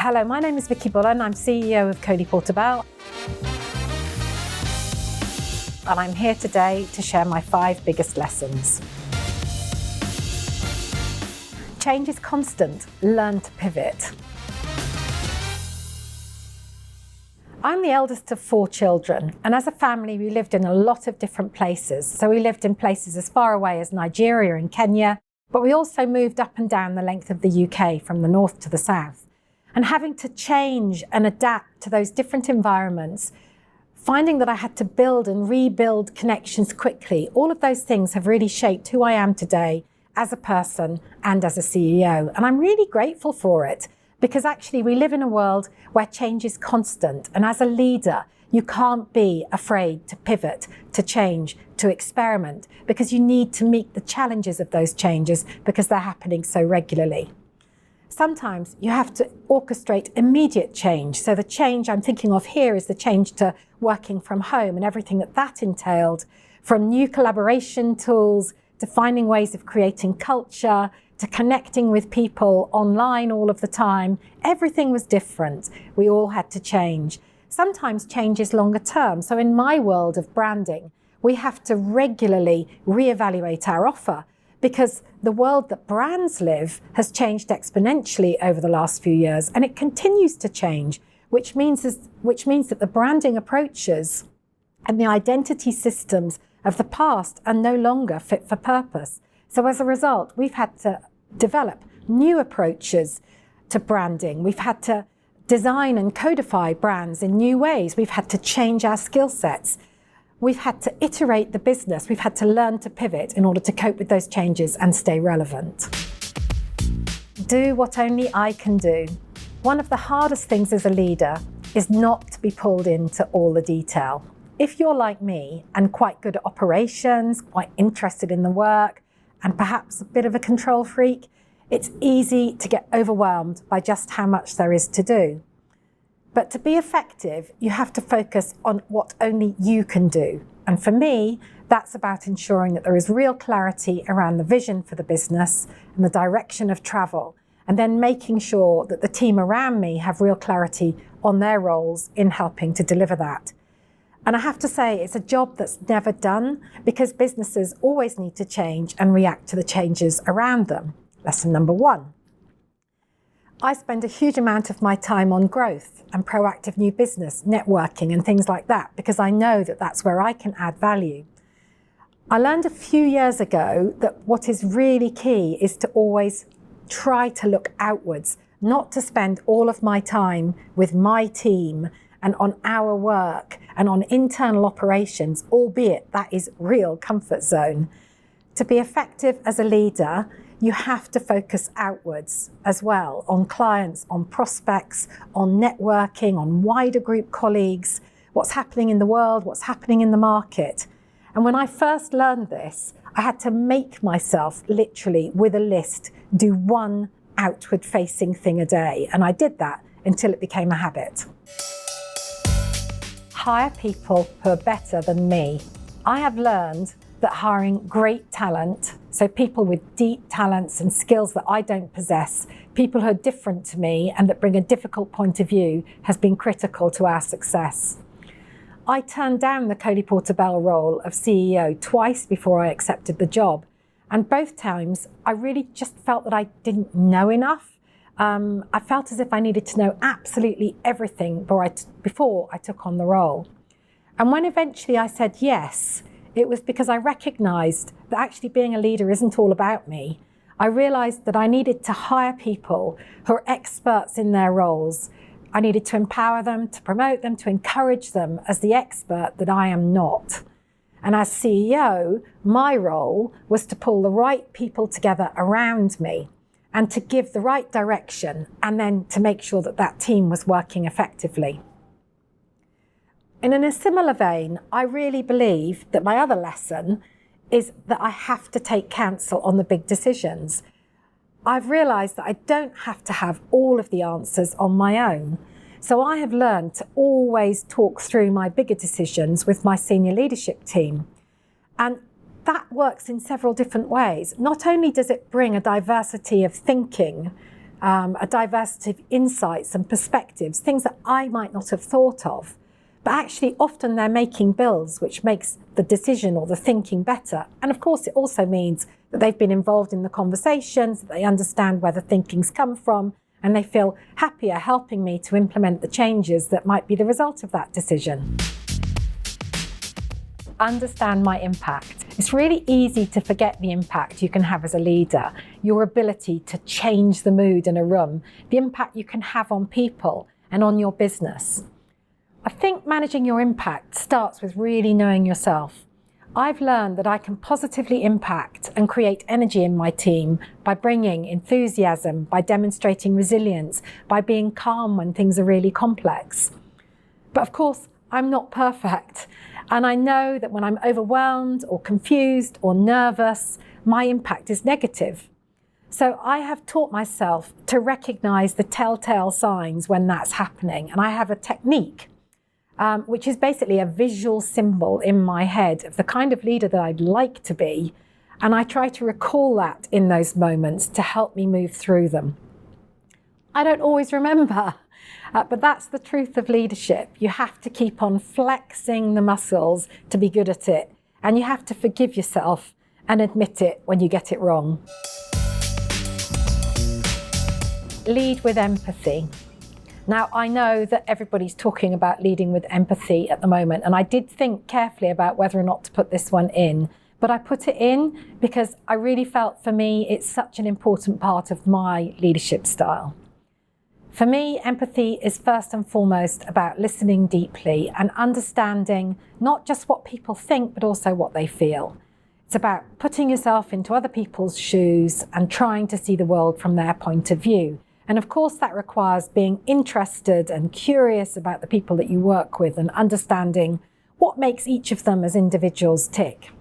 Hello, my name is Vicky Bullen. I'm CEO of Coley Porter Bell. And I'm here today to share my 5 biggest lessons. Change is constant. Learn to pivot. I'm the eldest of 4 children, and as a family we lived in a lot of different places. So we lived in places as far away as Nigeria and Kenya, but we also moved up and down the length of the UK from the north to the south. And having to change and adapt to those different environments, finding that I had to build and rebuild connections quickly, all of those things have really shaped who I am today as a person and as a CEO. And I'm really grateful for it, because actually we live in a world where change is constant. And as a leader, you can't be afraid to pivot, to change, to experiment, because you need to meet the challenges of those changes because they're happening so regularly. Sometimes you have to orchestrate immediate change. So the change I'm thinking of here is the change to working from home and everything that entailed, from new collaboration tools to finding ways of creating culture, to connecting with people online all of the time. Everything was different. We all had to change. Sometimes change is longer term. So in my world of branding, we have to regularly reevaluate our offer, because the world that brands live has changed exponentially over the last few years, and it continues to change, which means that the branding approaches and the identity systems of the past are no longer fit for purpose. So as a result, we've had to develop new approaches to branding. We've had to design and codify brands in new ways. We've had to change our skill sets. We've had to iterate the business. We've had to learn to pivot in order to cope with those changes and stay relevant. Do what only I can do. One of the hardest things as a leader is not to be pulled into all the detail. If you're like me and quite good at operations, quite interested in the work, and perhaps a bit of a control freak, it's easy to get overwhelmed by just how much there is to do. But to be effective, you have to focus on what only you can do. And for me, that's about ensuring that there is real clarity around the vision for the business and the direction of travel, and then making sure that the team around me have real clarity on their roles in helping to deliver that. And I have to say, it's a job that's never done, because businesses always need to change and react to the changes around them. Lesson number 1. I spend a huge amount of my time on growth and proactive new business, networking and things like that, because I know that that's where I can add value. I learned a few years ago that what is really key is to always try to look outwards, not to spend all of my time with my team and on our work and on internal operations, albeit that is real comfort zone. To be effective as a leader, you have to focus outwards as well, on clients, on prospects, on networking, on wider group colleagues, what's happening in the world, what's happening in the market. And when I first learned this, I had to make myself literally, with a list, do one outward-facing thing a day. And I did that until it became a habit. Hire people who are better than me. I have learned that hiring great talent, so people with deep talents and skills that I don't possess, people who are different to me and that bring a difficult point of view, has been critical to our success. I turned down the Coley Porter Bell role of CEO twice before I accepted the job. And both times, I really just felt that I didn't know enough. I felt as if I needed to know absolutely everything before I took on the role. And when eventually I said yes, it was because I recognized that actually being a leader isn't all about me. I realized that I needed to hire people who are experts in their roles. I needed to empower them, to promote them, to encourage them as the expert that I am not. And as CEO, my role was to pull the right people together around me and to give the right direction, and then to make sure that that team was working effectively. And in a similar vein, I really believe that my other lesson is that I have to take counsel on the big decisions. I've realized that I don't have to have all of the answers on my own. So I have learned to always talk through my bigger decisions with my senior leadership team. And that works in several different ways. Not only does it bring a diversity of thinking a diversity of insights and perspectives, things that I might not have thought of. But actually, often they're making bills, which makes the decision or the thinking better. And of course, it also means that they've been involved in the conversations, that they understand where the thinking's come from, and they feel happier helping me to implement the changes that might be the result of that decision. Understand my impact. It's really easy to forget the impact you can have as a leader, your ability to change the mood in a room, the impact you can have on people and on your business. I think managing your impact starts with really knowing yourself. I've learned that I can positively impact and create energy in my team by bringing enthusiasm, by demonstrating resilience, by being calm when things are really complex. But of course, I'm not perfect. And I know that when I'm overwhelmed or confused or nervous, my impact is negative. So I have taught myself to recognize the telltale signs when that's happening. And I have a technique which is basically a visual symbol in my head of the kind of leader that I'd like to be. And I try to recall that in those moments to help me move through them. I don't always remember, but that's the truth of leadership. You have to keep on flexing the muscles to be good at it. And you have to forgive yourself and admit it when you get it wrong. Lead with empathy. Now, I know that everybody's talking about leading with empathy at the moment, and I did think carefully about whether or not to put this one in, but I put it in because I really felt for me it's such an important part of my leadership style. For me, empathy is first and foremost about listening deeply and understanding not just what people think, but also what they feel. It's about putting yourself into other people's shoes and trying to see the world from their point of view. And of course, that requires being interested and curious about the people that you work with and understanding what makes each of them as individuals tick.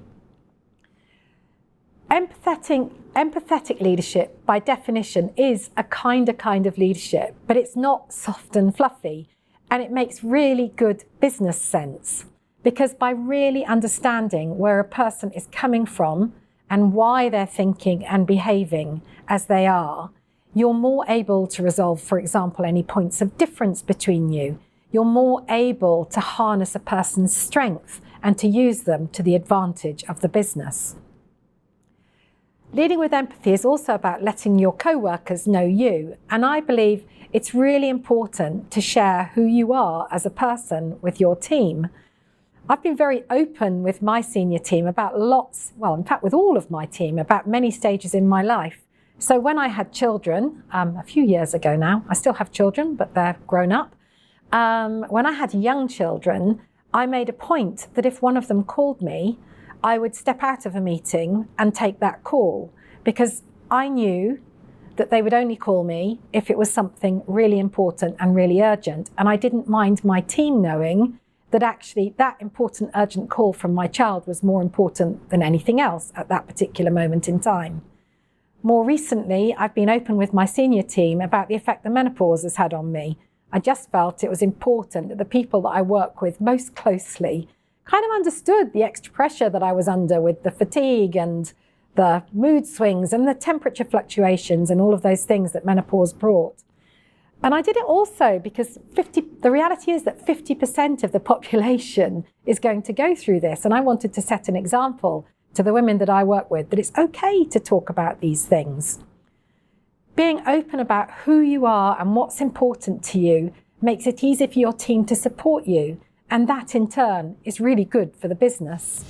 Empathetic leadership, by definition, is a kind of leadership, but it's not soft and fluffy. And it makes really good business sense, because by really understanding where a person is coming from and why they're thinking and behaving as they are, you're more able to resolve, for example, any points of difference between you. You're more able to harness a person's strength and to use them to the advantage of the business. Leading with empathy is also about letting your co-workers know you. And I believe it's really important to share who you are as a person with your team. I've been very open with my senior team about in fact, with all of my team, about many stages in my life. So when I had children, a few years ago now, I still have children, but they're grown up. When I had young children, I made a point that if one of them called me, I would step out of a meeting and take that call, because I knew that they would only call me if it was something really important and really urgent. And I didn't mind my team knowing that actually that important, urgent call from my child was more important than anything else at that particular moment in time. More recently, I've been open with my senior team about the effect the menopause has had on me. I just felt it was important that the people that I work with most closely kind of understood the extra pressure that I was under with the fatigue and the mood swings and the temperature fluctuations and all of those things that menopause brought. And I did it also because the reality is that 50% of the population is going to go through this. And I wanted to set an example to the women that I work with, that it's okay to talk about these things. Being open about who you are and what's important to you makes it easy for your team to support you. And that in turn is really good for the business.